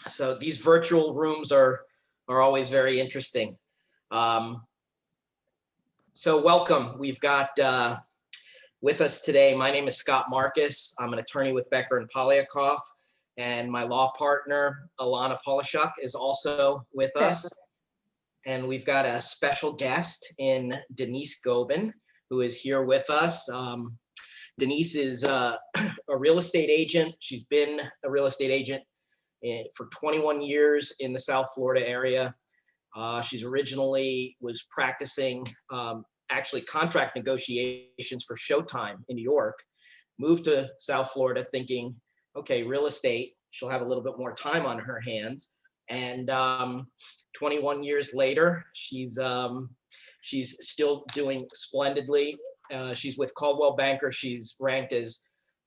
So these virtual rooms are always very interesting. So welcome. We've got with us today, my name is Scott Marcus. I'm an attorney with Becker and Polashuk, and my law partner, Elana Polashuk, is also with us. And we've got a special guest in Denise Gobin, who is here with us. Denise is a real estate agent. She's been a real estate agent for 21 years in the South Florida area. She's originally was practicing actually contract negotiations for Showtime in New York, moved to South Florida thinking, okay, real estate, she'll have a little bit more time on her hands. And 21 years later, she's still doing splendidly. She's with Coldwell Banker. She's ranked as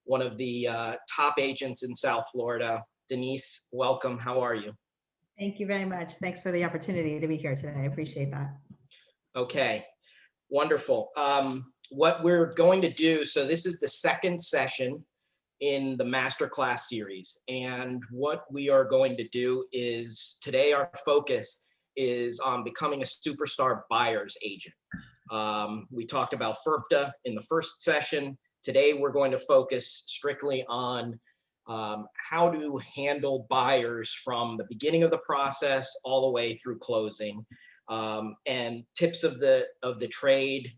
one of the top agents in South Florida. Denise, welcome. How are you? Thank you very much. Thanks for the opportunity to be here today. I appreciate that. Okay, wonderful. What we're going to do, so this is the second session in the masterclass series. And what we are going to do is, today our focus is on becoming a superstar buyer's agent. We talked about FERPTA in the first session. Today we're going to focus strictly on how to handle buyers from the beginning of the process all the way through closing, and tips of the trade.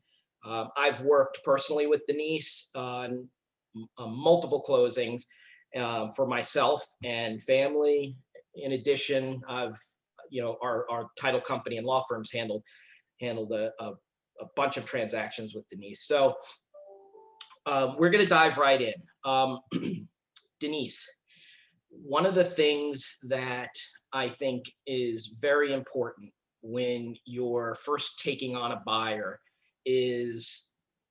I've worked personally with Denise on multiple closings for myself and family. In addition, our title company and law firms handled a bunch of transactions with Denise. So we're going to dive right in. Denise, one of the things that I think is very important when you're first taking on a buyer is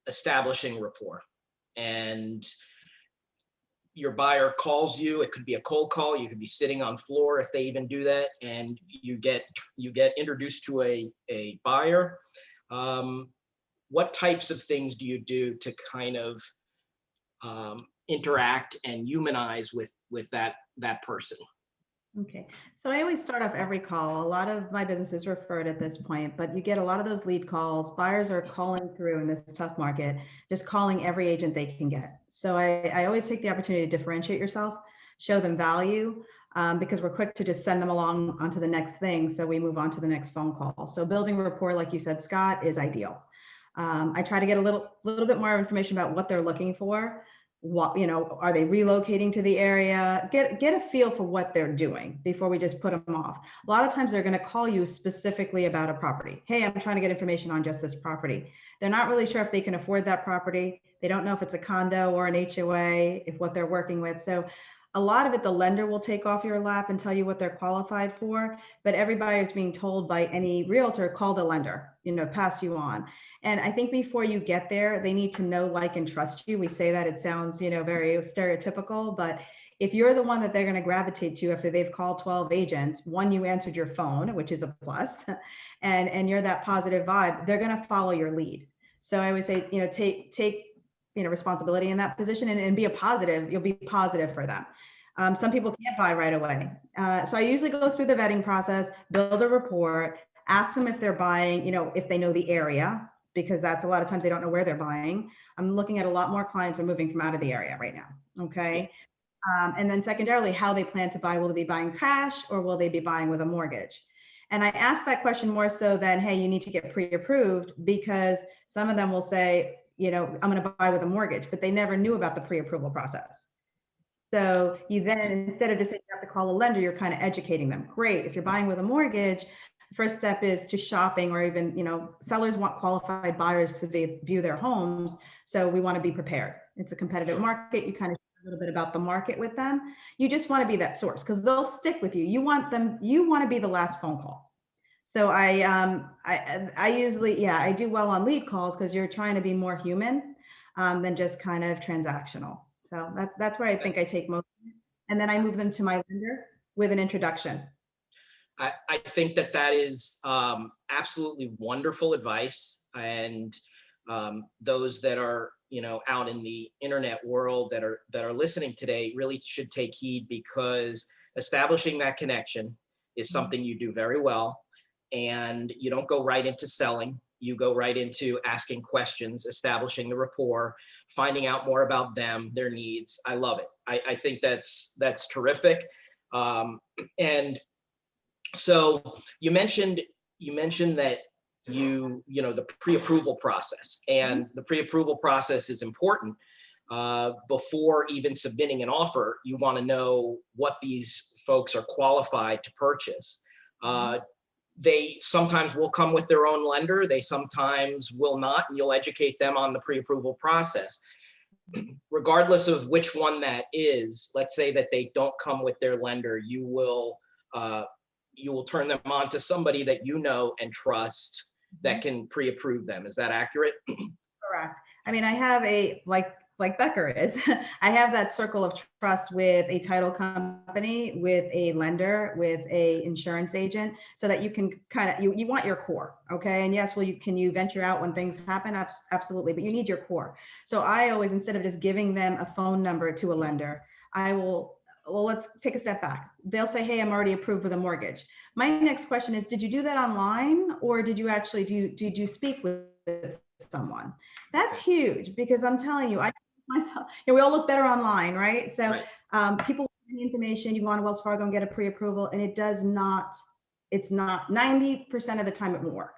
establishing rapport. And your buyer calls you, it could be a cold call, you could be sitting on floor if they even do that, and you get introduced to a buyer. What types of things do you do to kind of interact and humanize with that person? Okay, so I always start off every call. A lot of my business is referred at this point, but you get a lot of those lead calls. Buyers are calling through in this tough market, just calling every agent they can get. So I always take the opportunity to differentiate yourself, show them value, because we're quick to just send them along onto the next thing. So we move on to the next phone call. So building rapport, like you said, Scott, is ideal. I try to get a little bit more information about what they're looking for. What, are they relocating to the area? Get a feel for what they're doing before we just put them off. A lot of times they're going to call you specifically about a property. Hey, I'm trying to get information on just this property. They're not really sure if they can afford that property. They don't know if it's a condo or an HOA, if what they're working with. So a lot of it, the lender will take off your lap and tell you what they're qualified for, but every buyer is being told by any realtor, call the lender, pass you on. And I think before you get there, they need to know, like, and trust you. We say that, it sounds, very stereotypical, but if you're the one that they're going to gravitate to after they've called 12 agents, one, you answered your phone, which is a plus, and you're that positive vibe, they're going to follow your lead. So I always say, take responsibility in that position and be a positive. You'll be positive for them. Some people can't buy right away. So I usually go through the vetting process, build a report, ask them if they're buying, if they know the area, because that's a lot of times they don't know where they're buying. I'm looking at a lot more clients are moving from out of the area right now. Okay. And then secondarily, how they plan to buy. Will they be buying cash or will they be buying with a mortgage? And I ask that question more so than, hey, you need to get pre-approved, because some of them will say, I'm going to buy with a mortgage, but they never knew about the pre-approval process. So you then, instead of just saying you have to call a lender, you're kind of educating them. Great. If you're buying with a mortgage, the first step is to shopping, or even, sellers want qualified buyers to view their homes. So we want to be prepared. It's a competitive market. You kind of a little bit about the market with them. You just want to be that source because they'll stick with you. You want to be the last phone call. So I usually, I do well on lead calls because you're trying to be more human than just kind of transactional. So that's where I think I take most, and then I move them to my lender with an introduction. I think that is absolutely wonderful advice, and those that are out in the internet world that are listening today really should take heed, because establishing that connection is something you do very well. And you don't go right into selling. You go right into asking questions, establishing the rapport, finding out more about them, their needs. I love it. I think that's terrific. And so you mentioned that the pre-approval process, and the pre-approval process is important. Before even submitting an offer, you want to know what these folks are qualified to purchase. They sometimes will come with their own lender. They sometimes will not, and you'll educate them on the pre-approval process. Regardless of which one that is, let's say that they don't come with their lender, you will turn them on to somebody that you know and trust that can pre-approve them. Is that accurate? Correct. I mean, I have like Becker is, I have that circle of trust with a title company, with a lender, with a insurance agent, so that you can kind of, you want your core. Okay. And yes, can you venture out when things happen? Absolutely. But you need your core. So I always, instead of just giving them a phone number to a lender, let's take a step back. They'll say, hey, I'm already approved with a mortgage. My next question is, did you do that online, or did you actually did you speak with someone? That's huge, because I'm telling you, I myself, we all look better online, right? So right. People want the information. You go on to Wells Fargo and get a pre-approval, and it's not 90% of the time it won't work.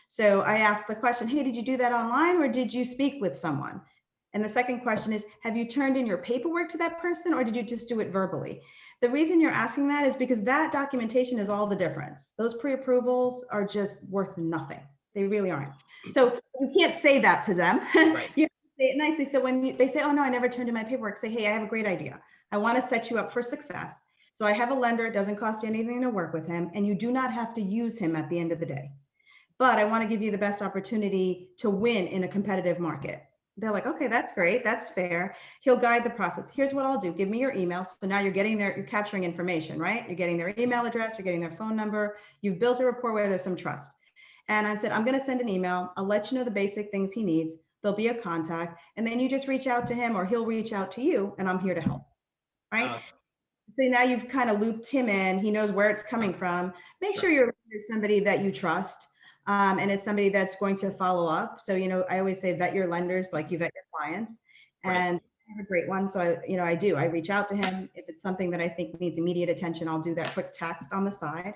So I asked the question, hey, did you do that online, or did you speak with someone? And the second question is, have you turned in your paperwork to that person, or did you just do it verbally? The reason you're asking that is because that documentation is all the difference. Those pre-approvals are just worth nothing. They really aren't. So you can't say that to them. Right. You say it nicely. So when they say, oh no, I never turned in my paperwork, say, hey, I have a great idea. I want to set you up for success. So I have a lender. It doesn't cost you anything to work with him, and you do not have to use him at the end of the day. But I want to give you the best opportunity to win in a competitive market. They're like, okay, that's great. That's fair. He'll guide the process. Here's what I'll do. Give me your email. So now you're capturing information, right? You're getting their email address, you're getting their phone number. You've built a rapport where there's some trust. And I said, I'm going to send an email. I'll let you know the basic things he needs. There'll be a contact. And then you just reach out to him, or he'll reach out to you, and I'm here to help. Right? So now you've kind of looped him in. He knows where it's coming from. Make sure you're somebody that you trust. And it's somebody that's going to follow up. So, I always say vet your lenders like you vet your clients. And I have a great one. So I reach out to him. If it's something that I think needs immediate attention, I'll do that quick text on the side.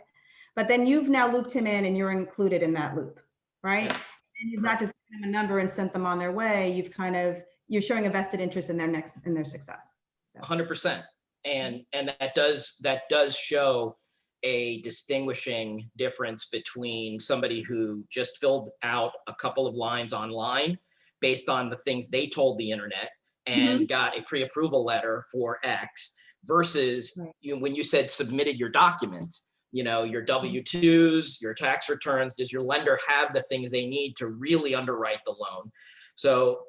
But then you've now looped him in, and you're included in that loop, right? And you've not just given them a number and sent them on their way. You're showing a vested interest in their success. So. 100%. And that does show a distinguishing difference between somebody who just filled out a couple of lines online based on the things they told the internet and got a pre-approval letter for X versus when you said submitted your documents, your W-2s, your tax returns. Does your lender have the things they need to really underwrite the loan? So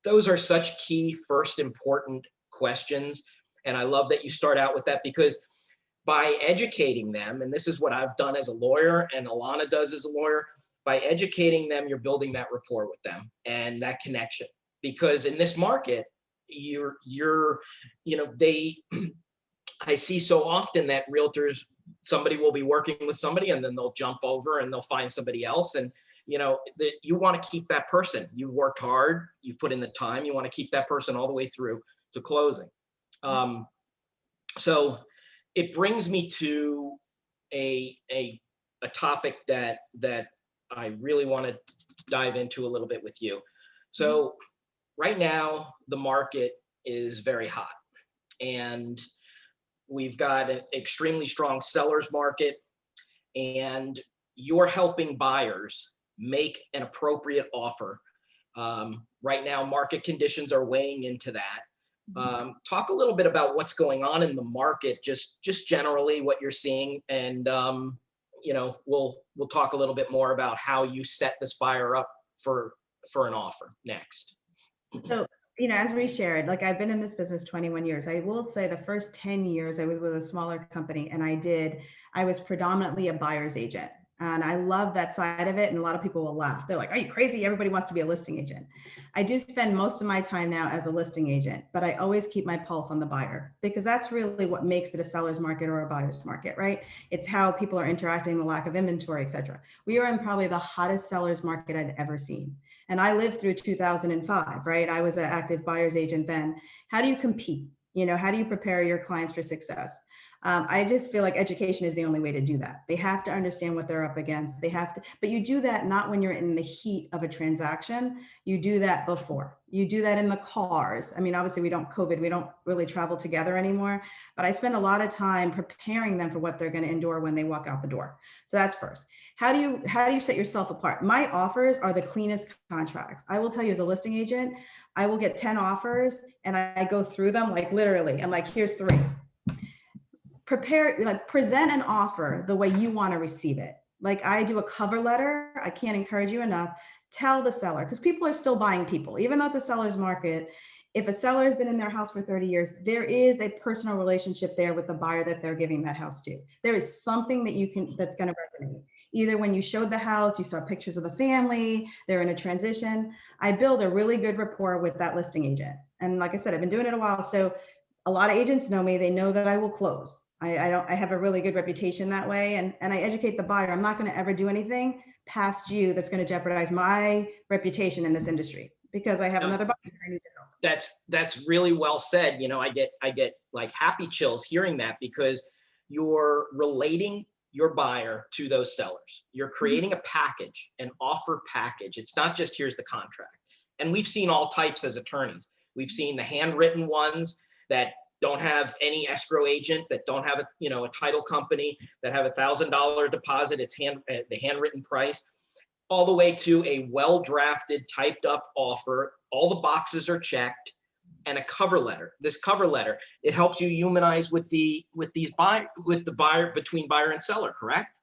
those are such key first important questions. And I love that you start out with that, because by educating them, and this is what I've done as a lawyer and Elana does as a lawyer, by educating them, you're building that rapport with them and that connection. Because in this market, I see so often that realtors, somebody will be working with somebody and then they'll jump over and they'll find somebody else. And you want to keep that person. You worked hard, you put in the time, you want to keep that person all the way through to closing. So it brings me to a topic that I really want to dive into a little bit with you. So right now, the market is very hot, and we've got an extremely strong seller's market, and you're helping buyers make an appropriate offer. Right now, market conditions are weighing into that. Talk a little bit about what's going on in the market, just generally what you're seeing, and we'll talk a little bit more about how you set this buyer up for an offer next. So, as we shared, like, I've been in this business 21 years. I will say the first 10 years I was with a smaller company, and I was predominantly a buyer's agent. And I love that side of it. And a lot of people will laugh. They're like, are you crazy? Everybody wants to be a listing agent. I do spend most of my time now as a listing agent, but I always keep my pulse on the buyer, because that's really what makes it a seller's market or a buyer's market, right? It's how people are interacting, the lack of inventory, et cetera. We are in probably the hottest seller's market I've ever seen. And I lived through 2005, right? I was an active buyer's agent then. How do you compete? How do you prepare your clients for success? I just feel like education is the only way to do that. They have to understand what they're up against. They have to, but you do that not when you're in the heat of a transaction. You do that before. You do that in the cars. I mean, obviously we don't really travel together anymore, but I spend a lot of time preparing them for what they're going to endure when they walk out the door. So that's first. How do you set yourself apart? My offers are the cleanest contracts. I will tell you, as a listing agent, I will get 10 offers and I go through them, like literally. I'm like, here's 3. Present an offer the way you want to receive it. Like I do a cover letter. I can't encourage you enough. Tell the seller, because people are still buying people, even though it's a seller's market. If a seller has been in their house for 30 years, there is a personal relationship there with the buyer that they're giving that house to. There is something that's going to resonate. Either when you showed the house, you saw pictures of the family, they're in a transition. I build a really good rapport with that listing agent. And like I said, I've been doing it a while. So a lot of agents know me. They know that I will close. I have a really good reputation that way. And I educate the buyer. I'm not going to ever do anything past you that's going to jeopardize my reputation in this industry, because I have another buyer I need to help. That's really well said. I get like happy chills hearing that, because you're relating your buyer to those sellers. You're creating a package, an offer package. It's not just here's the contract. And we've seen all types as attorneys. We've seen the handwritten ones that don't have any escrow agent, that don't have a title company, that have $1,000 deposit. It's the handwritten price, all the way to a well-drafted, typed up offer. All the boxes are checked, and a cover letter. This cover letter, it helps you humanize with the buyer, between buyer and seller, correct?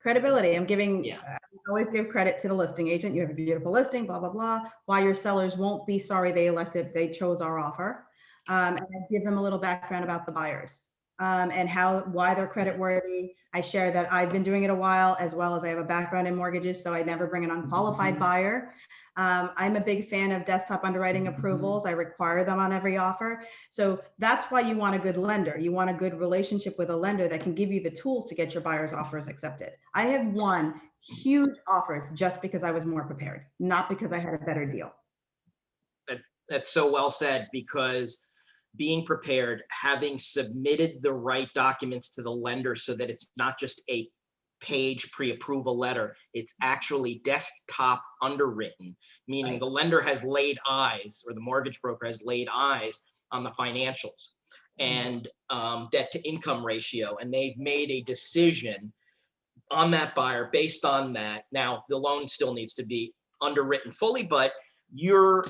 Credibility. I always give credit to the listing agent. You have a beautiful listing, blah, blah, blah. Why your sellers won't be sorry they chose our offer. And I give them a little background about the buyers and why they're credit worthy. I share that I've been doing it a while, as well as I have a background in mortgages, so I never bring an unqualified buyer. I'm a big fan of desktop underwriting approvals. I require them on every offer. So that's why you want a good lender. You want a good relationship with a lender that can give you the tools to get your buyer's offers accepted. I have won huge offers just because I was more prepared, not because I had a better deal. That's so well said, because being prepared, having submitted the right documents to the lender so that it's not just a page pre-approval letter, it's actually desktop underwritten, meaning the lender has laid eyes, or the mortgage broker has laid eyes on the financials and debt to income ratio, and they've made a decision on that buyer based on that. Now, the loan still needs to be underwritten fully, but you're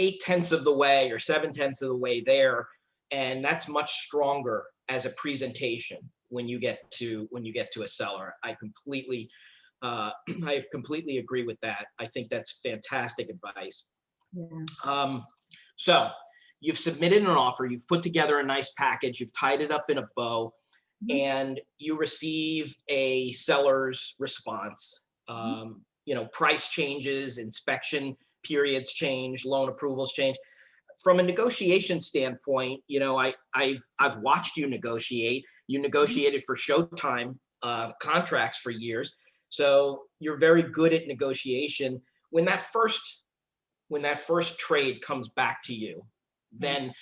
8/10 of the way or 7/10 of the way there, and that's much stronger as a presentation when you get to a seller. I completely agree with that. I think that's fantastic advice. Yeah. So you've submitted an offer, you've put together a nice package, you've tied it up in a bow, and you receive a seller's response. Price changes, inspection periods change, loan approvals change. From a negotiation standpoint, I've watched you negotiate. You negotiated for Showtime contracts for years, so you're very good at negotiation. When that first trade comes back to you, then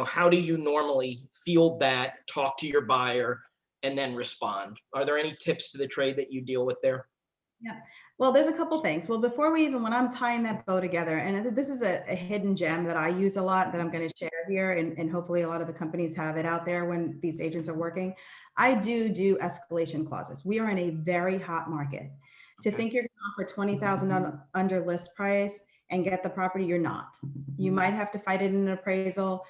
how do you normally field that, talk to your buyer, and then respond? Are there any tips to the trade that you deal with there? Yeah. Well, there's a couple things. Well, when I'm tying that bow together, and this is a hidden gem that I use a lot that I'm going to share here, and hopefully a lot of the companies have it out there when these agents are working. I do escalation clauses. We are in a very hot market. To think you're going to offer 20,000 under list price and get the property, you're not. You might have to fight it in an appraisal.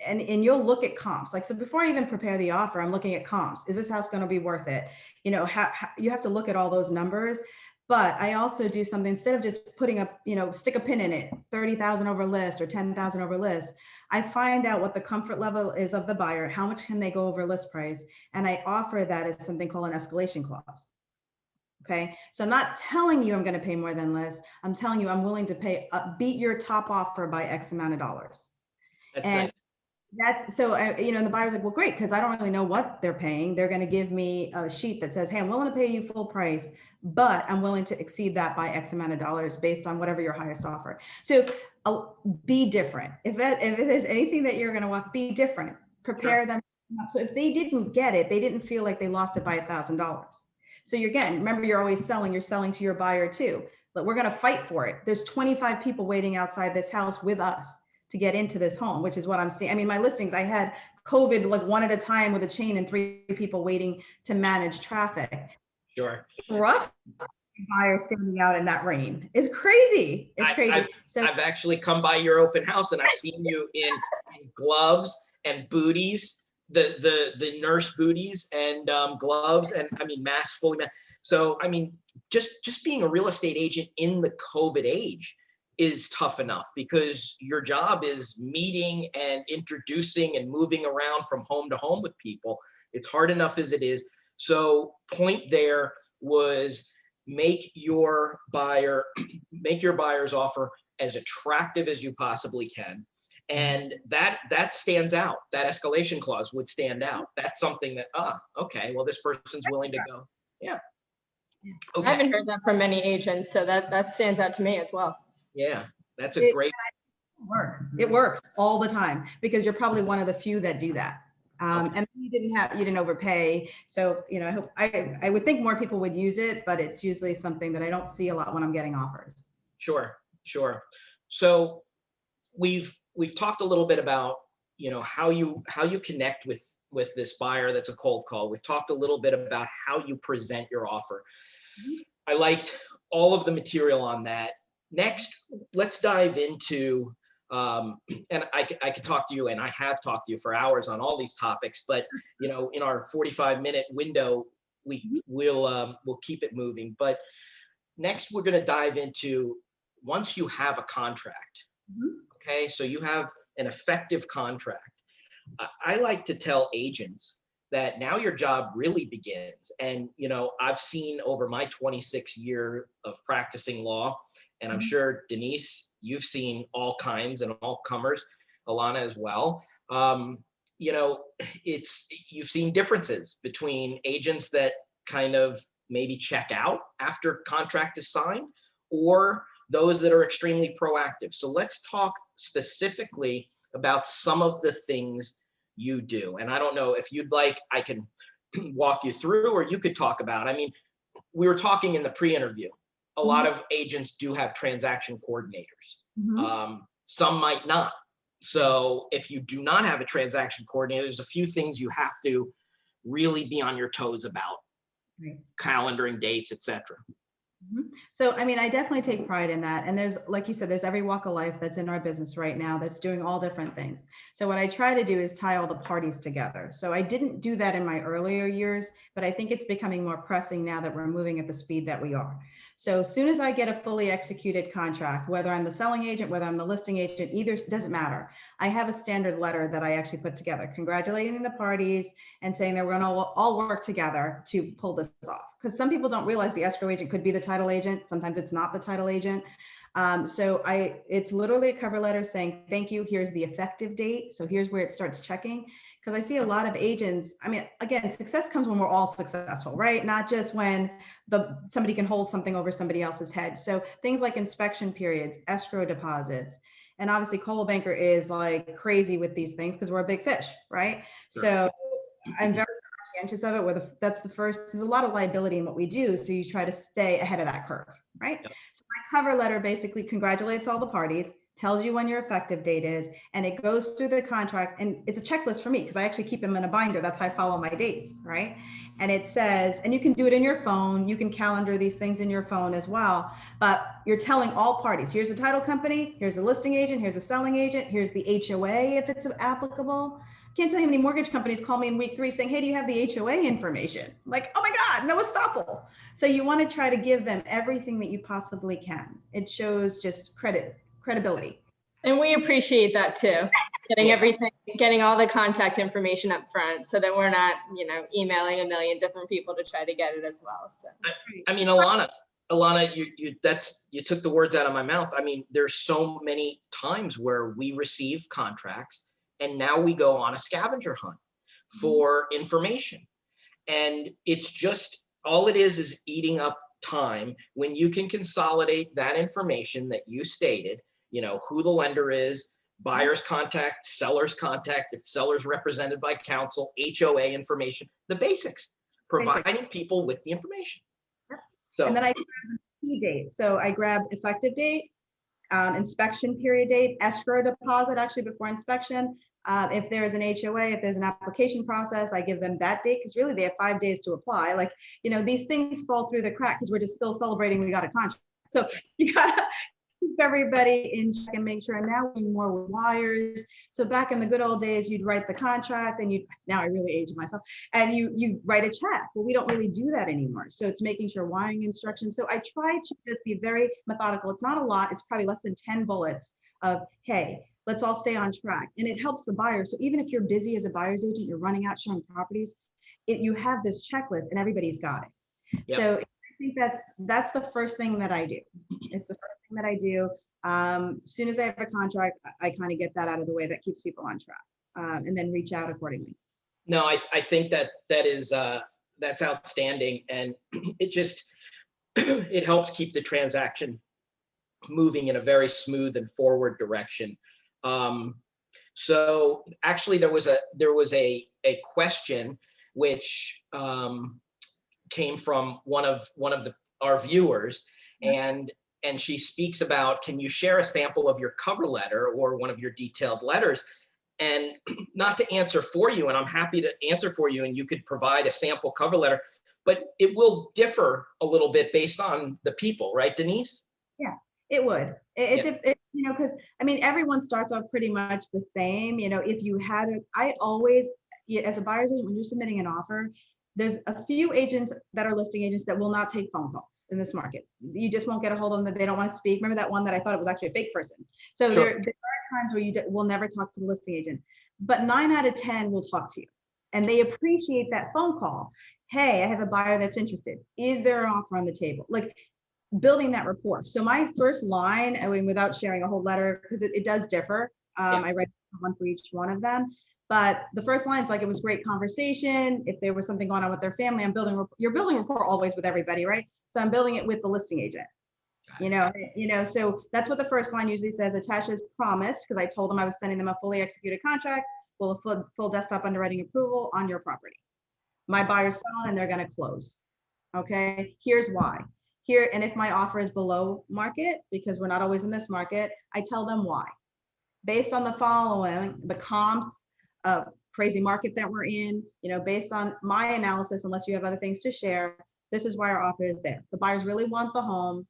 And you'll look at comps. Like, so before I even prepare the offer, I'm looking at comps. Is this house going to be worth it? You have to look at all those numbers. But I also do something, instead of just putting up, stick a pin in it, 30,000 over list or 10,000 over list, I find out what the comfort level is of the buyer, how much can they go over list price, and I offer that as something called an escalation clause. Okay, so I'm not telling you I'm going to pay more than list. I'm telling you I'm willing to pay, beat your top offer by X amount of dollars. That's And nice. that's so, and the buyer's like, well, great, because I don't really know what they're paying. They're going to give me a sheet that says, hey, I'm willing to pay you full price, but I'm willing to exceed that by X amount of dollars based on whatever your highest offer. So be different. If there's anything that you're going to want, be different. Prepare them. So if they didn't get it, they didn't feel like they lost it by $1,000. So remember, you're always selling. You're selling to your buyer too. But we're going to fight for it. There's 25 people waiting outside this house with us to get into this home, which is what I'm seeing. I mean, my listings, I had COVID like one at a time with a chain and 3 people waiting to manage traffic. Sure. It's rough. Buyers standing out in that rain. It's crazy. It's crazy. I've actually come by your open house and I've seen you in gloves and booties, the nurse booties and gloves, and I mean masks, fully masked. So I mean, just being a real estate agent in the COVID age is tough enough, because your job is meeting and introducing and moving around from home to home with people. It's hard enough as it is. So point there was make your buyer's offer as attractive as you possibly can. And that stands out. That escalation clause would stand out. That's something that, okay, well, this person's willing to go. Yeah. Okay. I haven't heard that from many agents, so that stands out to me as well. Yeah, that's a great. It works all the time, because you're probably one of the few that do that. And you didn't overpay. So, I would think more people would use it, but it's usually something that I don't see a lot when I'm getting offers. Sure. So we've talked a little bit about, how you connect with this buyer that's a cold call. We've talked a little bit about how you present your offer. I liked all of the material on that. Next, let's dive into, and I could talk to you, and I have talked to you for hours on all these topics, but in our 45-minute window, we'll keep it moving. But next, we're going to dive into, once you have a contract. Okay, so you have an effective contract. I like to tell agents that now your job really begins. And I've seen over my 26 year of practicing law, and I'm sure, Denise, you've seen all kinds and all comers, Elana as well. You've seen differences between agents that kind of maybe check out after contract is signed, or those that are extremely proactive. So let's talk specifically about some of the things you do. And I don't know if you'd like, I can walk you through, or you could talk about. I mean, we were talking in the pre-interview. A lot of agents do have transaction coordinators. Some might not. So if you do not have a transaction coordinator, there's a few things you have to really be on your toes about. Calendaring dates, etc. So, I mean, I definitely take pride in that. And there's, like you said, there's every walk of life that's in our business right now that's doing all different things. So what I try to do is tie all the parties together. So I didn't do that in my earlier years, but I think it's becoming more pressing now that we're moving at the speed that we are. So as soon as I get a fully executed contract, whether I'm the selling agent, whether I'm the listing agent, either doesn't matter. I have a standard letter that I actually put together, congratulating the parties and saying that we're going to all work together to pull this off. Because some people don't realize the escrow agent could be the title agent. Sometimes it's not the title agent. It's literally a cover letter saying, thank you, here's the effective date. So here's where it starts checking. Because I see a lot of agents, I mean, again, success comes when we're all successful, right? Not just when somebody can hold something over somebody else's head. So things like inspection periods, escrow deposits, and obviously Coldwell Banker is like crazy with these things because we're a big fish, right? Sure. So I'm very conscientious of it. That's the first, there's a lot of liability in what we do. So you try to stay ahead of that curve, right? Yep. So my cover letter basically congratulates all the parties, tells you when your effective date is, and it goes through the contract. And it's a checklist for me because I actually keep them in a binder. That's how I follow my dates, right? And it says, and you can do it in your phone. You can calendar these things in your phone as well. But you're telling all parties, here's a title company, here's a listing agent, here's a selling agent, here's the HOA if it's applicable. Can't tell you how many mortgage companies call me in week 3 saying, hey, do you have the HOA information? I'm like, oh my God, no estoppel. So you want to try to give them everything that you possibly can. It shows just credibility. And we appreciate that too. Getting everything, getting all the contact information up front so that we're not, emailing a million different people to try to get it as well. So I mean, Elana, you took the words out of my mouth. I mean, there's so many times where we receive contracts and now we go on a scavenger hunt for information. And it's just, all it is eating up time when you can consolidate that information that you stated, who the lender is, buyer's contact, seller's contact, if seller's represented by counsel, HOA information, the basics, providing people with the information. So, and then I grab the key date. So I grab effective date, inspection period date, escrow deposit actually before inspection. If there's an HOA, if there's an application process, I give them that date because really they have 5 days to apply. Like, these things fall through the crack because we're just still celebrating we got a contract. So you gotta keep everybody in check and make sure. And now we're more with wires. So back in the good old days, you'd write the contract and now I really age myself, and you write a check. Well, we don't really do that anymore. So it's making sure wiring instructions. So I try to just be very methodical. It's not a lot. It's probably less than 10 bullets of, hey, let's all stay on track. And it helps the buyer. So even if you're busy as a buyer's agent, you're running out showing properties, you have this checklist and everybody's got it. Yep. So I think that's the first thing that I do. It's the first thing that I do. As soon as I have a contract, I kind of get that out of the way. That keeps people on track, and then reach out accordingly. No, I think that's outstanding. And it just, it helps keep the transaction moving in a very smooth and forward direction. So actually there was a question which came from one of our viewers, and she speaks about, can you share a sample of your cover letter or one of your detailed letters? And not to answer for you, and I'm happy to answer for you, and you could provide a sample cover letter, but it will differ a little bit based on the people, right, Denise? Yeah, it would. Because I mean, everyone starts off pretty much the same. If you had I always, as a buyer's agent, when you're submitting an offer, there's a few agents that are listing agents that will not take phone calls in this market. You just won't get a hold of them, that they don't want to speak. Remember that one that I thought it was actually a fake person. So sure. there are times where you will never talk to the listing agent, but 9 out of 10 will talk to you, and they appreciate that phone call. Hey, I have a buyer that's interested. Is there an offer on the table? Like, building that rapport. So my first line, I mean, without sharing a whole letter, because it does differ. I write one for each one of them. But the first line is like, it was great conversation. If there was something going on with their family, you're building rapport always with everybody, right? So I'm building it with the listing agent. So that's what the first line usually says. Attaches promise, because I told them I was sending them a fully executed contract, a full desktop underwriting approval on your property. My buyer's selling and they're going to close. Okay, here's why. Here, and if my offer is below market, because we're not always in this market, I tell them why. Based on the following, the comps, crazy market that we're in, based on my analysis, unless you have other things to share, this is why our offer is there. The buyers really want the home,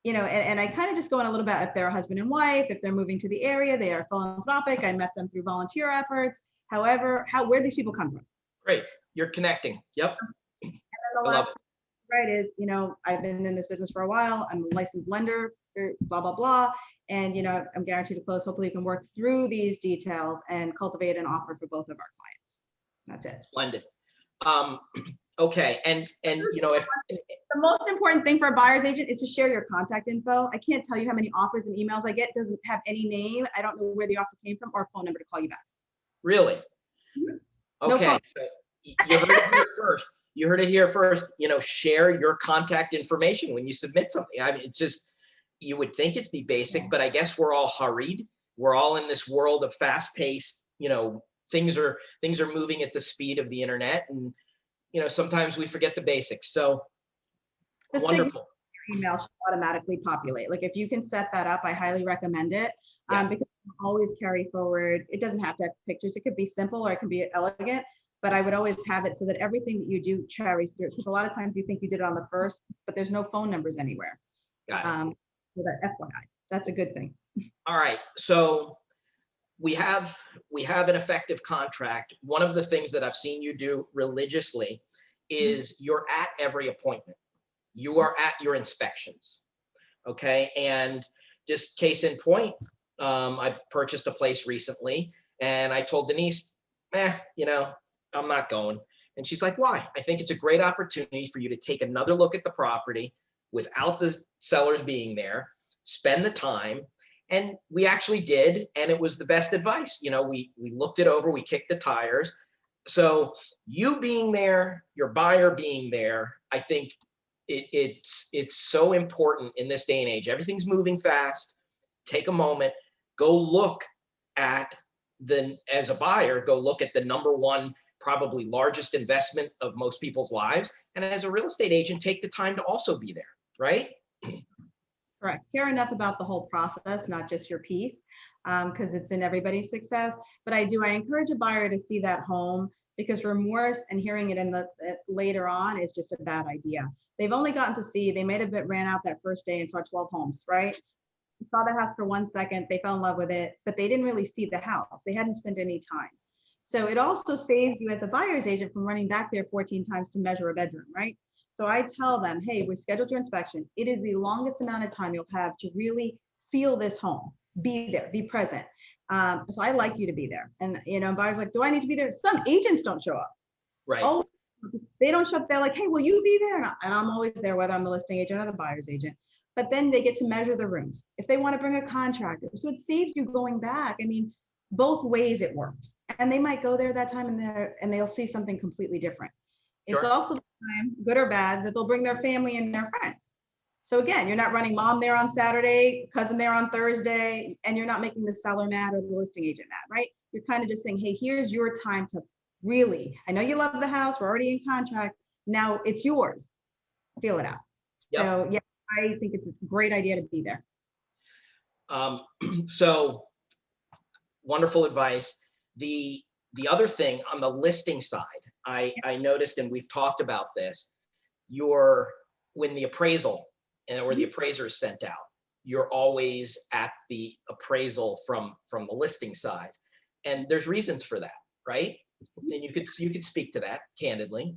and I kind of just go in a little bit, if they're a husband and wife, if they're moving to the area, they are philanthropic, I met them through volunteer efforts. However, where these people come from. Great, you're connecting. Yep. And then the last right is, I've been in this business for a while. I'm a licensed lender, blah, blah, blah. And, I'm guaranteed to close. Hopefully you can work through these details and cultivate an offer for both of our clients. That's it. Splendid. Okay. And if the most important thing for a buyer's agent is to share your contact info. I can't tell you how many offers and emails I get. Doesn't have any name. I don't know where the offer came from or a phone number to call you back. Really? Mm-hmm. Okay. So you heard it here first. You heard it here first. Share your contact information when you submit something. I mean, it's just, you would think it'd be basic, but I guess we're all hurried. We're all in this world of fast-paced, things are moving at the speed of the internet, and sometimes we forget the basics. So the wonderful. Email should automatically populate. Like, if you can set that up, I highly recommend it. Because you can always carry forward. It doesn't have to have pictures. It could be simple or it can be elegant, but I would always have it so that everything that you do carries through. Because a lot of times you think you did it on the first, but there's no phone numbers anywhere. So that FYI, that's a good thing. All right. So we have we have an effective contract, one of the things that I've seen you do religiously is you're at every appointment. You are at your inspections. Okay. And just case in point, I purchased a place recently and I told Denise, you know, I'm not going. And she's like, why? I think it's a great opportunity for you to take another look at the property without the sellers being there, spend the time. And we actually did, and it was the best advice. You know, we looked it over, we kicked the tires. So you being there, your buyer being there, I think it's so important in this day and age. Everything's moving fast. Take a moment, go look at as a buyer, go look at the number one, probably largest investment of most people's lives. And as a real estate agent, take the time to also be there, right? Correct. Care enough about the whole process, not just your piece, because it's in everybody's success. But I encourage a buyer to see that home, because remorse and hearing it in the later on is just a bad idea. They've only gotten to see, they might have ran out that first day and saw 12 homes, right? Saw the house for 1 second, they fell in love with it, but they didn't really see the house. They hadn't spent any time. So it also saves you as a buyer's agent from running back there 14 times to measure a bedroom, right? So I tell them, hey, we scheduled your inspection. It is the longest amount of time you'll have to really feel this home, be there, be present. So I like you to be there. And, you know, buyers like, do I need to be there? Some agents don't show up. Right. Oh, they don't show up. They're like, hey, will you be there? And I'm always there, whether I'm the listing agent or the buyer's agent. But then they get to measure the rooms if they want to bring a contractor. So it saves you going back. I mean, both ways it works. And they might go there that time and they'll see something completely different. It's Sure. also the time, good or bad, that they'll bring their family and their friends. So again, you're not running mom there on Saturday, cousin there on Thursday, and you're not making the seller mad or the listing agent mad, right? You're kind of just saying, hey, here's your time to really, I know you love the house, we're already in contract, now it's yours, feel it out. Yep. So yeah, I think it's a great idea to be there. So wonderful advice. The other thing on the listing side, I noticed, and we've talked about this, when the appraisal or the appraiser is sent out, you're always at the appraisal from the listing side. And there's reasons for that, right? And you could speak to that candidly.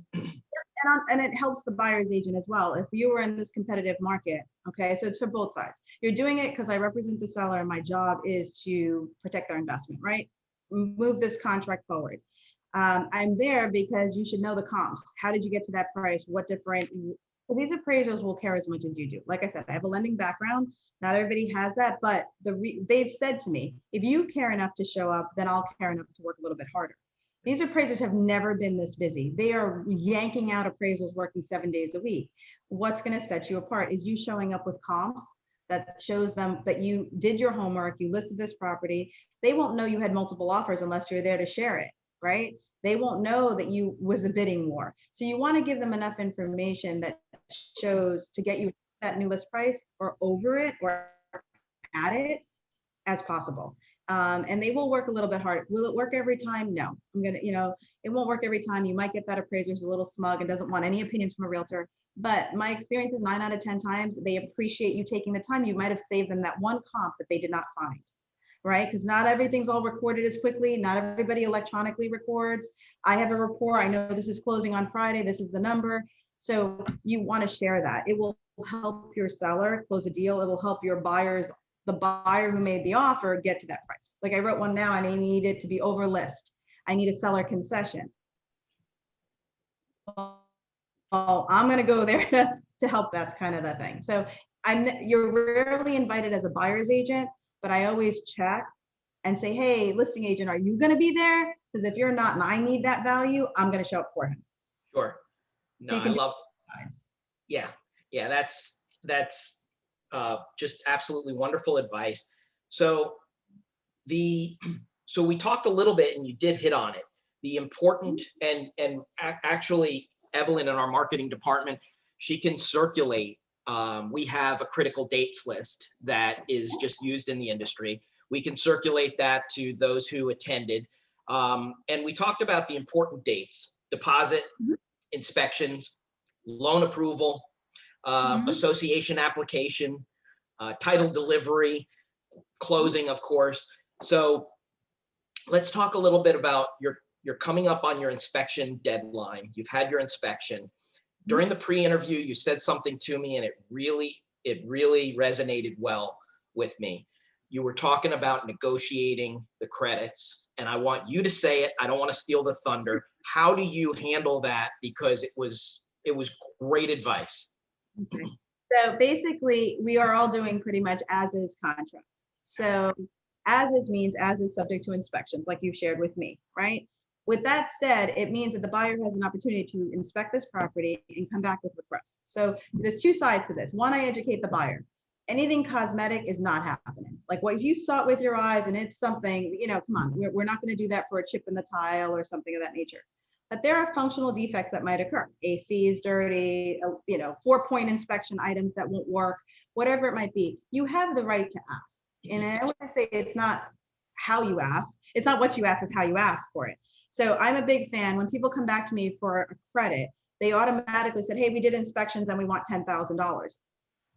And it helps the buyer's agent as well. If you were in this competitive market, okay, so it's for both sides. You're doing it because I represent the seller and my job is to protect their investment, right? Move this contract forward. I'm there because you should know the comps. How did you get to that price? What different, because these appraisers will care as much as you do. Like I said, I have a lending background. Not everybody has that, but they've said to me, if you care enough to show up, then I'll care enough to work a little bit harder. These appraisers have never been this busy. They are yanking out appraisals working 7 days a week. What's going to set you apart is you showing up with comps that shows them that you did your homework, you listed this property. They won't know you had multiple offers unless you're there to share it, right? They won't know that you was a bidding war. So you want to give them enough information that shows to get you that new list price or over it or at it as possible. And they will work a little bit hard. Will it work every time? No. It won't work every time. You might get that appraiser who's a little smug and doesn't want any opinions from a realtor. But my experience is 9 out of 10 times, they appreciate you taking the time. You might have saved them that one comp that they did not find, right? Because not everything's all recorded as quickly. Not everybody electronically records. I have a rapport. I know this is closing on Friday. This is the number. So you want to share that. It will help your seller close a deal. It'll help your buyers, the buyer who made the offer, get to that price. Like I wrote one now and I need it to be over list. I need a seller concession. Oh, I'm going to go there to help. That's kind of the thing. So you're rarely invited as a buyer's agent, but I always check and say, hey, listing agent, are you going to be there? Because if you're not and I need that value, I'm going to show up for him. Sure. No, I love. Yeah. That's just absolutely wonderful advice. So we talked a little bit, and you did hit on it. The important and actually, Evelyn in our marketing department, she can circulate. We have a critical dates list that is just used in the industry. We can circulate that to those who attended. And we talked about the important dates: deposit, inspections, loan approval, association application, title delivery, closing, of course. So let's talk a little bit about you're coming up on your inspection deadline. You've had your inspection. During the pre-interview, you said something to me, and it really resonated well with me. You were talking about negotiating the credits, and I want you to say it. I don't want to steal the thunder. How do you handle that? Because it was great advice. Okay. So basically, we are all doing pretty much as is contracts. So as is means as is subject to inspections, like you shared with me, right? With that said, it means that the buyer has an opportunity to inspect this property and come back with requests. So there's two sides to this. One, I educate the buyer. Anything cosmetic is not happening. Like what you saw it with your eyes and it's something, come on, we're not going to do that for a chip in the tile or something of that nature. But there are functional defects that might occur. AC is dirty, 4-point inspection items that won't work, whatever it might be. You have the right to ask. And I want to say it's not how you ask. It's not what you ask, it's how you ask for it. So I'm a big fan. When people come back to me for a credit, they automatically said, hey, we did inspections and we want $10,000.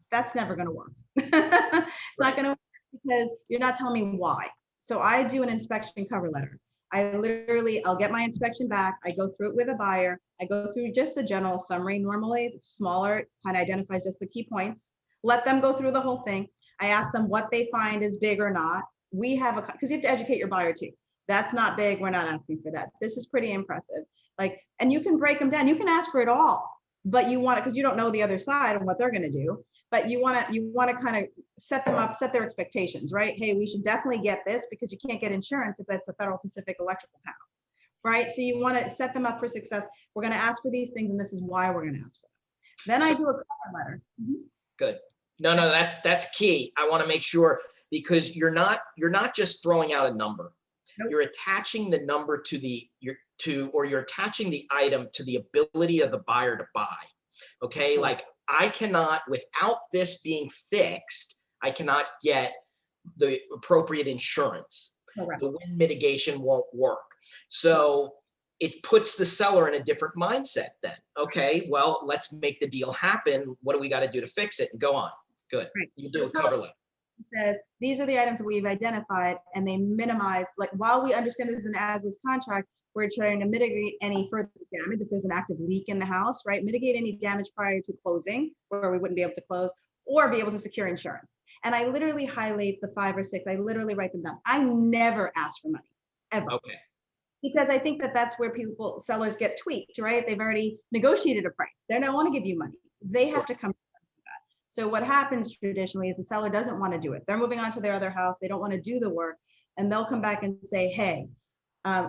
That's never going to work. It's not going to work because you're not telling me why. So I do an inspection cover letter. I'll get my inspection back. I go through it with a buyer. I go through just the general summary. Normally it's smaller, kind of identifies just the key points. Let them go through the whole thing. I ask them what they find is big or not. Because you have to educate your buyer too. That's not big. We're not asking for that. This is pretty impressive. And you can break them down. You can ask for it all, but you want it because you don't know the other side and what they're going to do. But you want to kind of set them up, set their expectations, right? Hey, we should definitely get this because you can't get insurance if that's a Federal Pacific electrical panel, right? So you want to set them up for success. We're going to ask for these things, and this is why we're going to ask for them. Then I do a cover letter. Good. No, that's key. I want to make sure because you're not just throwing out a number. Nope. You're attaching the number you're attaching the item to the ability of the buyer to buy. Okay, mm-hmm. Like I cannot, without this being fixed, I cannot get the appropriate insurance. Correct. The wind mitigation won't work. So it puts the seller in a different mindset then. Okay, well, let's make the deal happen. What do we got to do to fix it? And go on. Good. Right. You do a cover letter. Says these are the items that we've identified, and they minimize, while we understand this is an as-is contract, we're trying to mitigate any further damage if there's an active leak in the house, right? Mitigate any damage prior to closing, where we wouldn't be able to close, or be able to secure insurance. And I literally highlight the 5 or 6. I literally write them down. I never ask for money, ever. Okay. Because I think that that's where sellers get tweaked, right? They've already negotiated a price. They don't want to give you money. They have to come. So what happens traditionally is the seller doesn't want to do it. They're moving on to their other house. They don't want to do the work. And they'll come back and say, hey,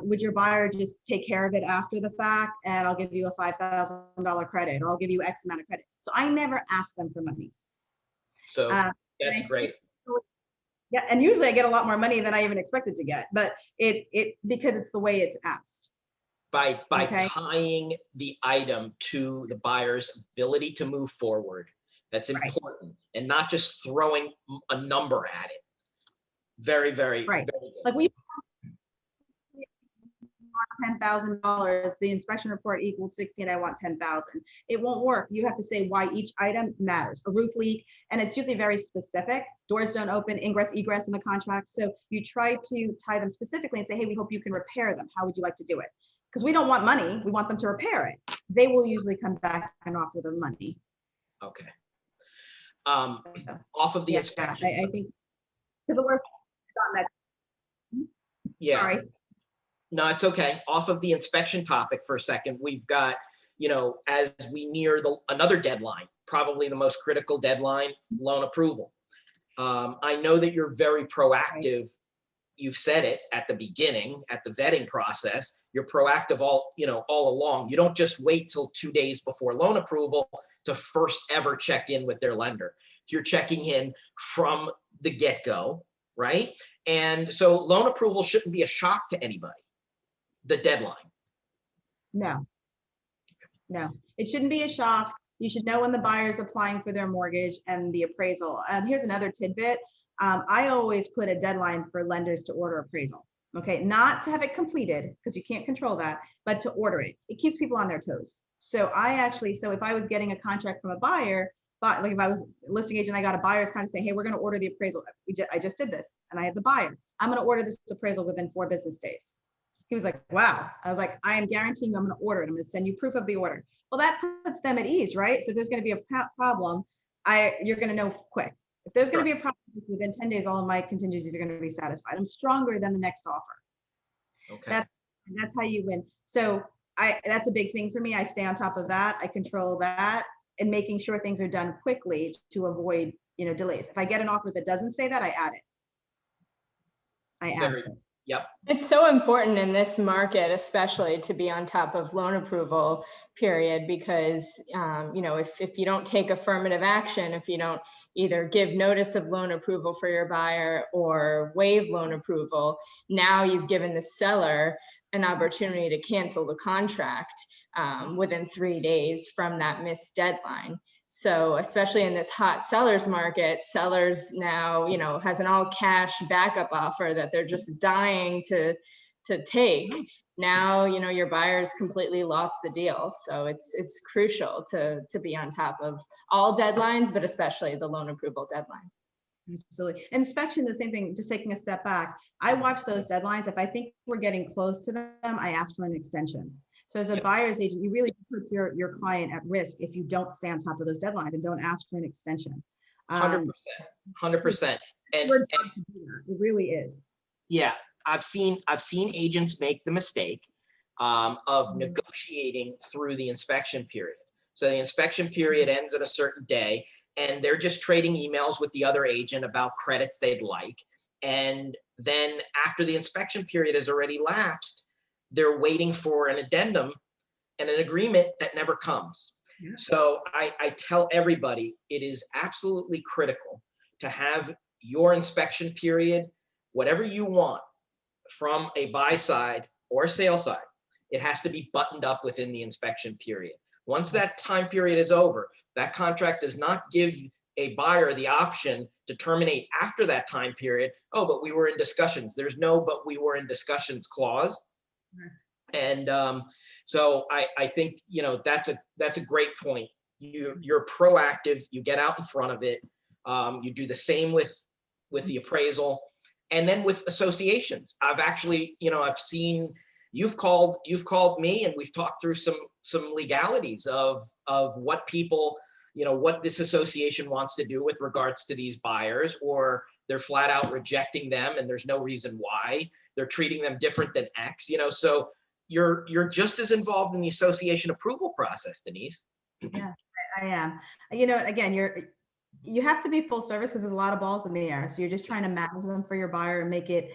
would your buyer just take care of it after the fact? And I'll give you a $5,000 credit, or I'll give you X amount of credit. So I never ask them for money. So that's great. Yeah, and usually I get a lot more money than I even expected to get, but because it's the way it's asked. By tying the item to the buyer's ability to move forward. That's important, right. And not just throwing a number at it. Very, very, right. Very good. Like we want $10,000. The inspection report equals 16. I want 10,000. It won't work. You have to say why each item matters. A roof leak, and it's usually very specific. Doors don't open, ingress, egress in the contract. So you try to tie them specifically and say, hey, we hope you can repair them. How would you like to do it? Because we don't want money. We want them to repair it. They will usually come back and offer the money. Okay. Off of the inspection. I think because the worst on that. Yeah. Sorry. No, it's okay. Off of the inspection topic for a second, we've got, as we near another deadline, probably the most critical deadline, loan approval. I know that you're very proactive. Right. You've said it at the beginning, at the vetting process. You're proactive all along. You don't just wait till 2 days before loan approval to first ever check in with their lender. You're checking in from the get-go, right? And so loan approval shouldn't be a shock to anybody, the deadline. No, it shouldn't be a shock. You should know when the buyer's applying for their mortgage and the appraisal. And here's another tidbit. I always put a deadline for lenders to order appraisal. Okay, not to have it completed because you can't control that, but to order it. It keeps people on their toes. So if I was getting a contract from a buyer, but like if I was a listing agent, I got a buyer's kind of saying, hey, we're going to order the appraisal. I just did this and I have the buyer. I'm going to order this appraisal within 4 business days. He was like, wow. I was like, I am guaranteeing you I'm going to order it. I'm going to send you proof of the order. Well, that puts them at ease, right? So if there's going to be a problem, you're going to know quick. If there's going to be a problem within 10 days, all of my contingencies are going to be satisfied. I'm stronger than the next offer. Okay. That's how you win. So that's a big thing for me. I stay on top of that. I control that and making sure things are done quickly to avoid, delays. If I get an offer that doesn't say that, I add it. Yep. It's so important in this market, especially to be on top of loan approval period, because, if you don't take affirmative action, if you don't either give notice of loan approval for your buyer or waive loan approval, now you've given the seller an opportunity to cancel the contract within 3 days from that missed deadline. So especially in this hot sellers market, sellers now, has an all cash backup offer that they're just dying to take. Now, your buyer's completely lost the deal. So it's crucial to be on top of all deadlines, but especially the loan approval deadline. Absolutely. Inspection, the same thing, just taking a step back. I watch those deadlines. If I think we're getting close to them, I ask for an extension. So as a buyer's agent, you really put your client at risk if you don't stay on top of those deadlines and don't ask for an extension. 100%. And it really is. Yeah, I've seen agents make the mistake of negotiating through the inspection period. So the inspection period ends at a certain day, and they're just trading emails with the other agent about credits they'd like. And then after the inspection period has already lapsed, they're waiting for an addendum and an agreement that never comes. Yeah. So I tell everybody it is absolutely critical to have your inspection period, whatever you want from a buy side or sale side, it has to be buttoned up within the inspection period. Once that time period is over, that contract does not give a buyer the option to terminate after that time period. Oh, but we were in discussions. There's no "but we were in discussions" clause. And so I think, that's a great point. You're proactive, you get out in front of it. You do the same with the appraisal, and then with associations. I've actually, I've seen you've called me, and we've talked through some legalities of what people, what this association wants to do with regards to these buyers, or they're flat out rejecting them and there's no reason why. They're treating them different than X, so you're just as involved in the association approval process, Denise. Yeah, I am. Again, you have to be full service because there's a lot of balls in the air. So you're just trying to manage them for your buyer and make it,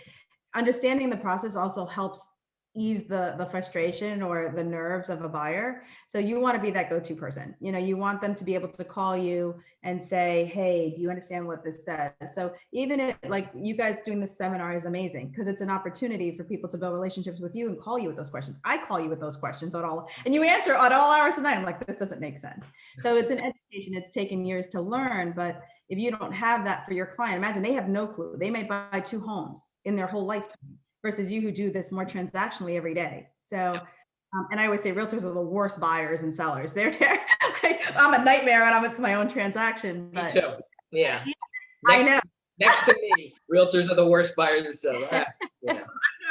understanding the process also helps ease the frustration or the nerves of a buyer. So you want to be that go-to person. You want them to be able to call you and say, hey, do you understand what this says? So even if, like, you guys doing this seminar is amazing because it's an opportunity for people to build relationships with you and call you with those questions. I call you with those questions and you answer at all hours of the night. I'm like, this doesn't make sense. So it's an education. It's taken years to learn, but if you don't have that for your client, imagine they have no clue. They may buy 2 homes in their whole lifetime versus you who do this more transactionally every day. So, and I always say realtors are the worst buyers and sellers. They're I'm a nightmare when I'm into my own transaction. But, me too. Yeah. I know. Next to me, realtors are the worst buyers and sellers. Yeah.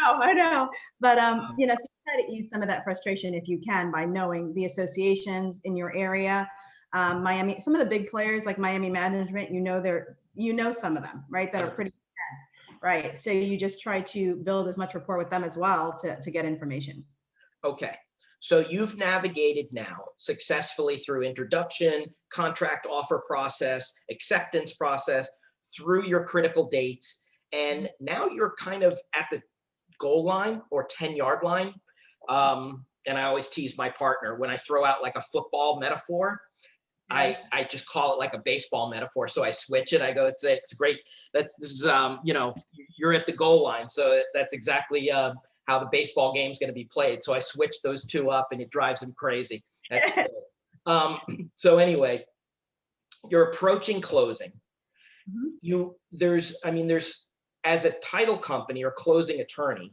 I know. But, so you try to ease some of that frustration if you can by knowing the associations in your area. Miami, some of the big players like Miami Management, some of them, right? That are pretty intense. Right. So you just try to build as much rapport with them as well to get information. Okay. So you've navigated now successfully through introduction, contract offer process, acceptance process, through your critical dates. And now you're kind of at the goal line or 10-yard line. And I always tease my partner when I throw out like a football metaphor. I just call it like a baseball metaphor. So I switch it. I go, it's great. This is, you're at the goal line. So that's exactly how the baseball game is going to be played. So I switch those two up and it drives him crazy. That's cool. So anyway, you're approaching closing. There's, as a title company or closing attorney,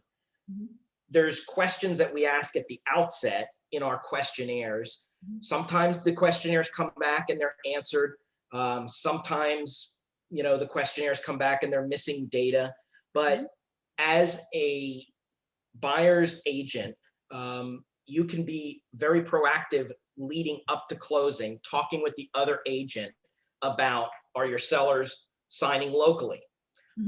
there's questions that we ask at the outset in our questionnaires. Sometimes the questionnaires come back and they're answered Sometimes, the questionnaires come back and they're missing data, but as a buyer's agent, you can be very proactive leading up to closing, talking with the other agent about, are your sellers signing locally?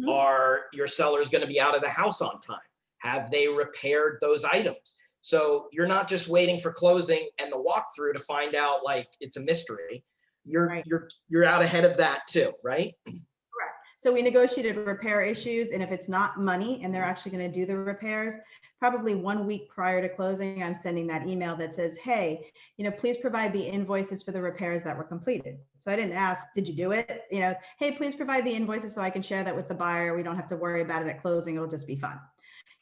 Are your sellers going to be out of the house on time? Have they repaired those items? So you're not just waiting for closing and the walkthrough to find out like it's a mystery. You're out ahead of that too, right? Correct. So we negotiated repair issues, and if it's not money and they're actually going to do the repairs, probably 1 week prior to closing, I'm sending that email that says, hey, please provide the invoices for the repairs that were completed. So I didn't ask, did you do it? Hey, please provide the invoices so I can share that with the buyer. We don't have to worry about it at closing. It'll just be fun.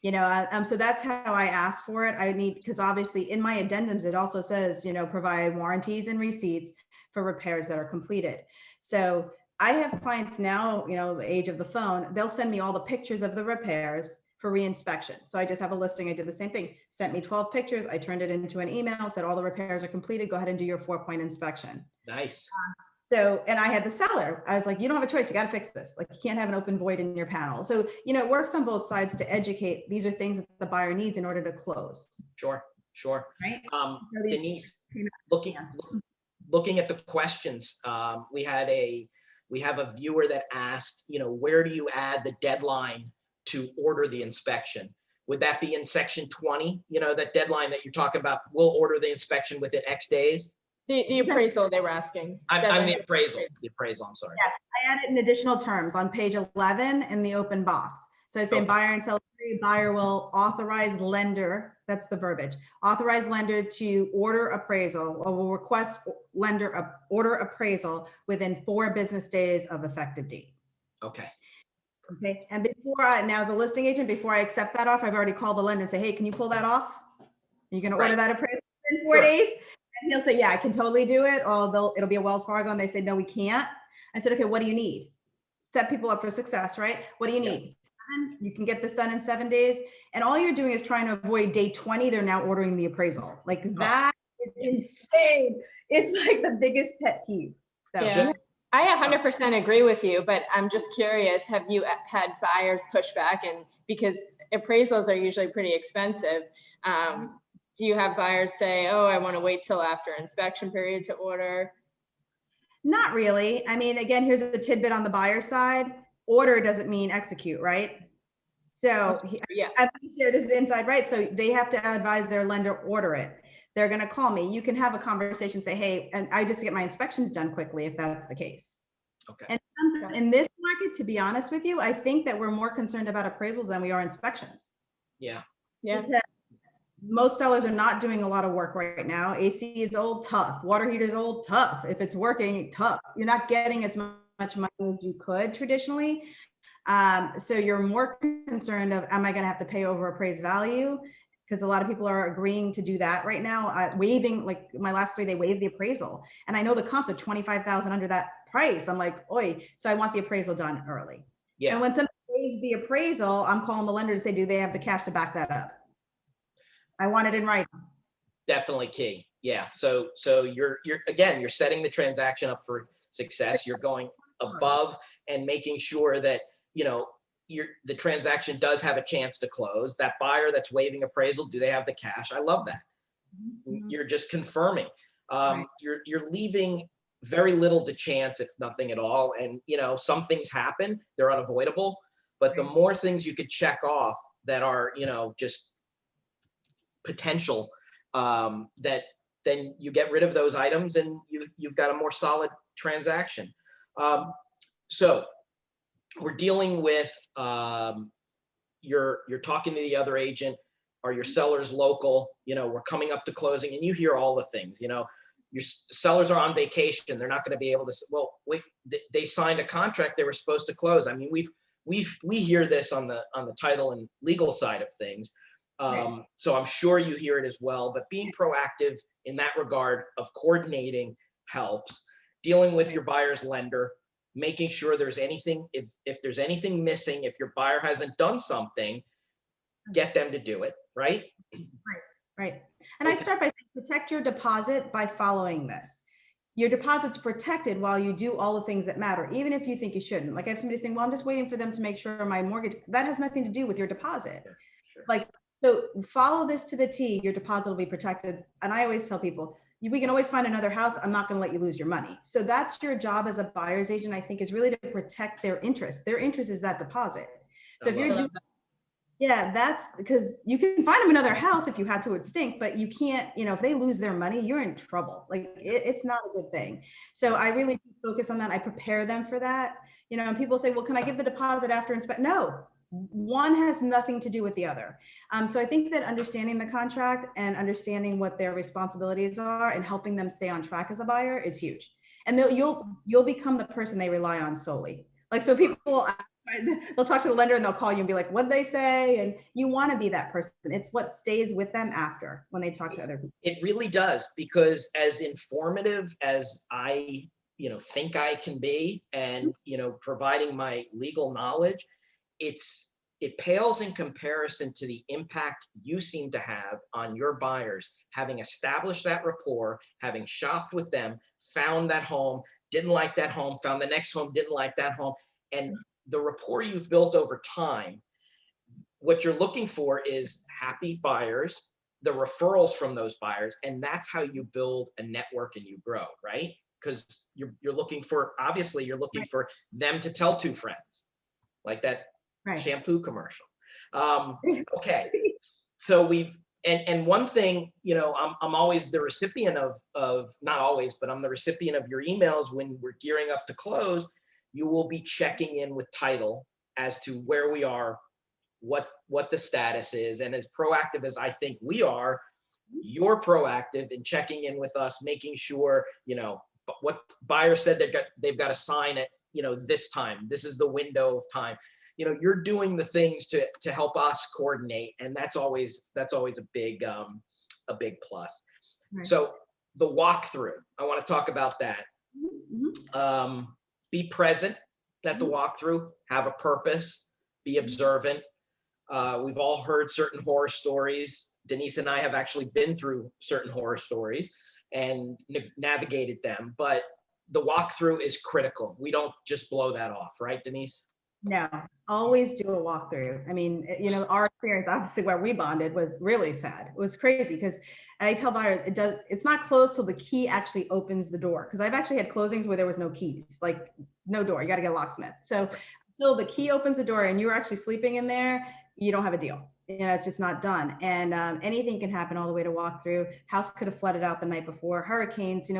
So that's how I asked for it. Because obviously in my addendums, it also says, provide warranties and receipts for repairs that are completed. So I have clients now, the age of the phone, they'll send me all the pictures of the repairs for reinspection. So I just have a listing. I did the same thing, sent me 12 pictures. I turned it into an email, said all the repairs are completed. Go ahead and do your 4-point inspection. Nice. So, and I had the seller, I was like, you don't have a choice. You got to fix this. Like, you can't have an open void in your panel. So, it works on both sides to educate. These are things that the buyer needs in order to close. Sure. Right. Denise, looking at the questions, we have a viewer that asked, where do you add the deadline to order the inspection? Would that be in section 20? That deadline that you're talking about, we'll order the inspection within X days? The appraisal they were asking. I'm the appraisal. The appraisal, I'm sorry. Yeah, I added in additional terms on page 11 in the open box. So I say buyer and seller agree, buyer will authorize lender, that's the verbiage, authorize lender to order appraisal, or will request lender order appraisal within 4 business days of effective date. Okay. Okay. And now as a listing agent, before I accept that offer, I've already called the lender and say, hey, can you pull that off? You're going to order that appraisal in 4 days? And he'll say, yeah, I can totally do it. Or it'll be a Wells Fargo. And they say, no, we can't. I said, okay, what do you need? Set people up for success, right? What do you need? 7, you can get this done in 7 days. And all you're doing is trying to avoid day 20. They're now ordering the appraisal. Like, that is insane. It's like the biggest pet peeve. So. Yeah. I 100% agree with you, but I'm just curious, have you had buyers push back? And because appraisals are usually pretty expensive, do you have buyers say, oh, I want to wait till after inspection period to order? Not really. I mean, again, here's a tidbit on the buyer side. Order doesn't mean execute, right? So I'm sure this is inside, right? So they have to advise their lender, order it. They're going to call me. You can have a conversation, say, hey, and I just get my inspections done quickly if that's the case. Okay. And in this market, to be honest with you, I think that we're more concerned about appraisals than we are inspections. Yeah. Because most sellers are not doing a lot of work right now. AC is old, tough. Water heater is old, tough. If it's working, tough. You're not getting as much money as you could traditionally. So you're more concerned of, am I going to have to pay over appraised value? Because a lot of people are agreeing to do that right now. Waiving, like my last 3, they waived the appraisal. And I know the comps are 25,000 under that price. I'm like, oi, so I want the appraisal done early. Yeah. And when somebody waives the appraisal, I'm calling the lender to say, do they have the cash to back that up? I want it in writing. Definitely key. Yeah. So you're setting the transaction up for success. You're going above and making sure that, the transaction does have a chance to close. That buyer that's waiving appraisal, do they have the cash? I love that. Mm-hmm. You're just confirming. Right. You're leaving very little to chance, if nothing at all. And, some things happen, they're unavoidable, but the more things you could check off that are, just potential, that then you get rid of those items and you've got a more solid transaction. So we're dealing with, you're talking to the other agent. Are your sellers local? We're coming up to closing, and you hear all the things. Your sellers are on vacation. They're not going to be able to. Well, wait, they signed a contract. They were supposed to close. I mean, we hear this on the title and legal side of things. So I'm sure you hear it as well. But being proactive in that regard of coordinating helps. Dealing with your buyer's lender, making sure there's anything, if there's anything missing, if your buyer hasn't done something, get them to do it, right? Right. And I start by saying, protect your deposit by following this. your deposit's protected while you do all the things that matter, even if you think you shouldn't. Like I have somebody saying, well, I'm just waiting for them to make sure my mortgage, that has nothing to do with your deposit. Sure. Like, so follow this to the T, your deposit will be protected. And I always tell people, we can always find another house. I'm not going to let you lose your money. So that's your job as a buyer's agent, I think, is really to protect their interest. Their interest is that deposit. So if you're doing, yeah, that's because you can find them another house if you had to, it stink, but you can't, you know, if they lose their money, you're in trouble. Like it's not a good thing. So I really focus on that. I prepare them for that. You know, and people say, well, can I give the deposit after inspect? No, one has nothing to do with the other. So I think that understanding the contract and understanding what their responsibilities are and helping them stay on track as a buyer is huge. And you'll become the person they rely on solely. Like, so people, they'll talk to the lender and they'll call you and be like, what'd they say? And you want to be that person. It's what stays with them after when they talk to other people. It really does, because as informative as I, think I can be, and, providing my legal knowledge, it pales in comparison to the impact you seem to have on your buyers, having established that rapport, having shopped with them, found that home, didn't like that home, found the next home, didn't like that home. And the rapport you've built over time, what you're looking for is happy buyers, the referrals from those buyers, and that's how you build a network and you grow, right? Because you're looking for, obviously, you're looking for them to tell two friends, like that shampoo commercial. Okay, so and one thing, I'm always the recipient of not always, but I'm the recipient of your emails when we're gearing up to close. You will be checking in with title as to where we are, what the status is, and as proactive as I think we are, you're proactive in checking in with us, making sure what buyer said they've got to sign it, this time. This is the window of time. You're doing the things to help us coordinate, and that's always a big plus. Right. So the walkthrough, I want to talk about that. Mm-hmm. Be present at the walkthrough, have a purpose, be observant. We've all heard certain horror stories. Denise and I have actually been through certain horror stories and navigated them, but the walkthrough is critical. We don't just blow that off, right, Denise? No, always do a walkthrough. I mean, our experience, obviously, where we bonded was really sad. It was crazy because I tell buyers, it's not closed till the key actually opens the door. Because I've actually had closings where there was no keys, like no door. You got to get a locksmith. So until the key opens the door and you're actually sleeping in there, you don't have a deal. It's just not done. And anything can happen all the way to walkthrough. House could have flooded out the night before. Hurricanes.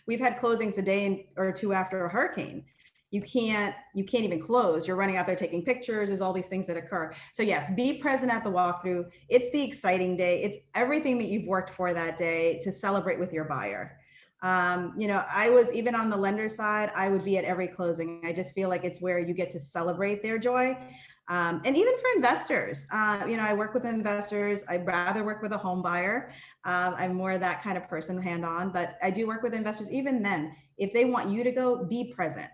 We've had closings a day or two after a hurricane. You can't even close. You're running out there taking pictures. There's all these things that occur. So yes, be present at the walkthrough. It's the exciting day. It's everything that you've worked for that day to celebrate with your buyer. I was, even on the lender side, I would be at every closing. I just feel like it's where you get to celebrate their joy. And even for investors, I work with investors. I'd rather work with a home buyer. I'm more that kind of person, hand-on, but I do work with investors. Even then, if they want you to go, be present.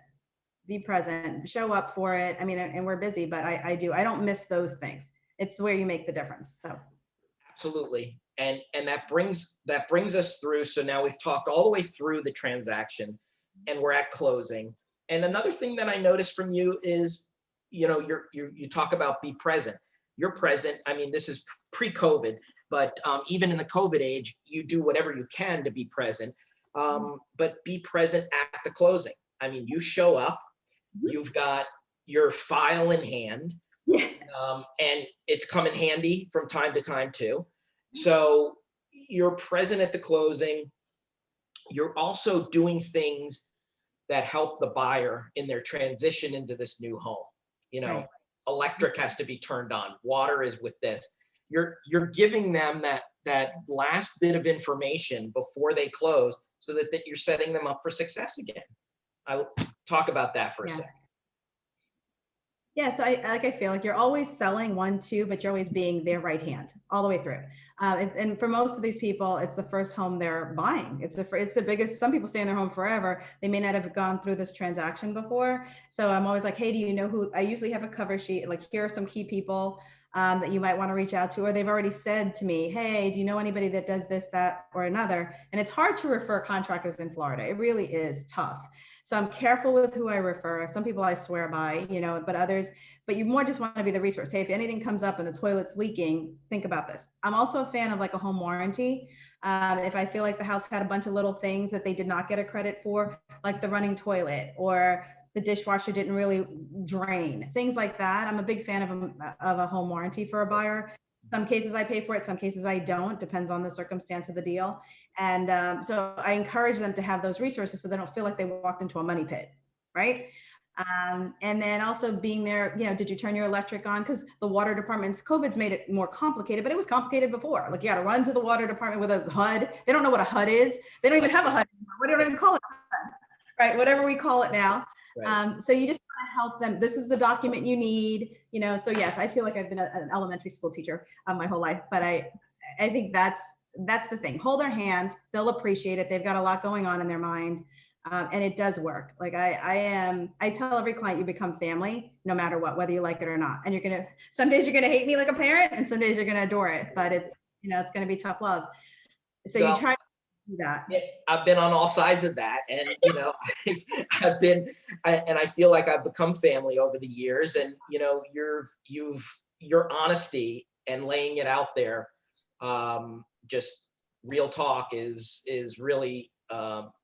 Be present, show up for it. I mean, and we're busy, but I don't miss those things. It's where you make the difference. So absolutely. And that brings us through. So now we've talked all the way through the transaction and we're at closing. And another thing that I noticed from you is, you talk about be present. You're present. I mean, this is pre-COVID, but even in the COVID age, you do whatever you can to be present, but be present at the closing. I mean, you show up, you've got your file in hand, and it's come in handy from time to time too. So you're present at the closing. You're also doing things that help the buyer in their transition into this new home. Right. Electric has to be turned on. Water is with this. You're giving them that last bit of information before they close, so that you're setting them up for success again. I'll talk about that for a second. Yeah, so I feel like you're always selling 1, 2, but you're always being their right hand all the way through. And for most of these people, it's the first home they're buying. It's the biggest. Some people stay in their home forever. They may not have gone through this transaction before. So I'm always like, hey, do you know who? I usually have a cover sheet. Like, here are some key people. that you might want to reach out to, or they've already said to me, hey, do you know anybody that does this, that, or another? And it's hard to refer contractors in Florida. It really is tough. So I'm careful with who I refer. Some people I swear by, but others, but you more just want to be the resource. Hey, if anything comes up and the toilet's leaking, think about this. I'm also a fan of like a home warranty. If I feel like the house had a bunch of little things that they did not get a credit for, like the running toilet or the dishwasher didn't really drain, things like that. I'm a big fan of a home warranty for a buyer. Some cases I pay for it, some cases I don't, depends on the circumstance of the deal. And so I encourage them to have those resources so they don't feel like they walked into a money pit, right? And then also being there, did you turn your electric on? Because the water departments, COVID's made it more complicated, but it was complicated before. Like you got to run to the water department with a HUD. They don't know what a HUD is. They don't even have a HUD anymore. We don't even call it HUD, right? Whatever we call it now. Right. So you just want to help them. This is the document you need, so yes, I feel like I've been an elementary school teacher my whole life, but I think that's the thing. Hold their hand. They'll appreciate it. They've got a lot going on in their mind. And it does work. Like I tell every client, you become family no matter what, whether you like it or not. And some days you're going to hate me like a parent and some days you're going to adore it, but it's going to be tough love. So you try to do that. I've been on all sides of that. And, I feel like I've become family over the years, and, your honesty and laying it out there, just real talk is really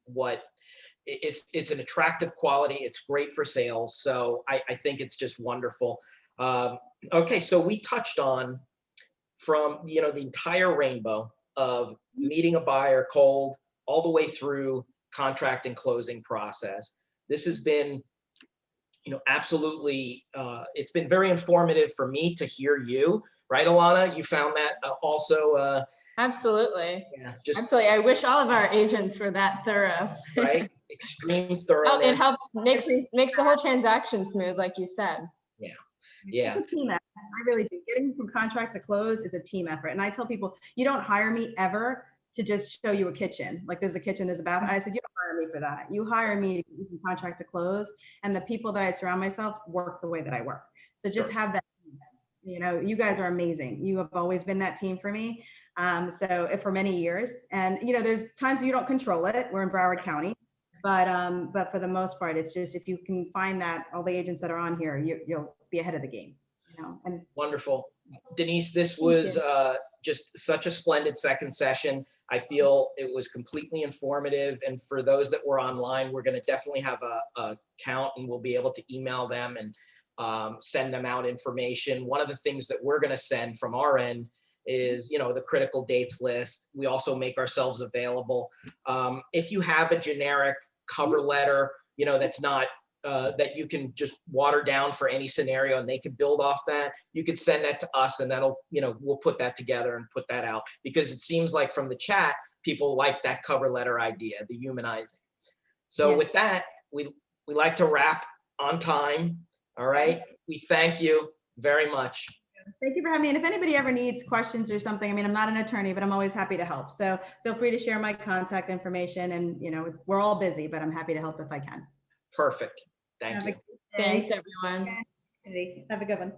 what it's an attractive quality. It's great for sales. So I think it's just wonderful. Okay. So we touched on from, the entire rainbow of meeting a buyer cold all the way through contract and closing process. This has been, absolutely, it's been very informative for me to hear you, right, Elana? You found that also? Absolutely. Yeah, absolutely. I wish all of our agents were that thorough. Right? Extreme thoroughness. It helps, makes the whole transaction smooth, like you said. Yeah. Yeah. It's a team effort. I really do. Getting from contract to close is a team effort. And I tell people, you don't hire me ever to just show you a kitchen. Like there's a kitchen, there's a bathroom. I said, you don't hire me for that. You hire me from contract to close. And the people that I surround myself work the way that I work. So just have that. You guys are amazing. You have always been that team for me. So for many years, and there's times you don't control it. We're in Broward County, but for the most part, it's just, if you can find that, all the agents that are on here, you'll be ahead of the game. And wonderful. Denise, this was just such a splendid second session. I feel it was completely informative. And for those that were online, we're going to definitely have a count, and we'll be able to email them and send them out information. One of the things that we're going to send from our end is, the critical dates list. We also make ourselves available. If you have a generic cover letter, that's not, that you can just water down for any scenario and they can build off that, you could send that to us, and that'll, we'll put that together and put that out, because it seems like from the chat, people like that cover letter idea, the humanizing. So with that, we like to wrap on time. All right. We thank you very much. Thank you for having me. And if anybody ever needs questions or something, I'm not an attorney, but I'm always happy to help. So feel free to share my contact information, and, we're all busy, but I'm happy to help if I can. Perfect. Thank you. Thanks, everyone. Have a good one.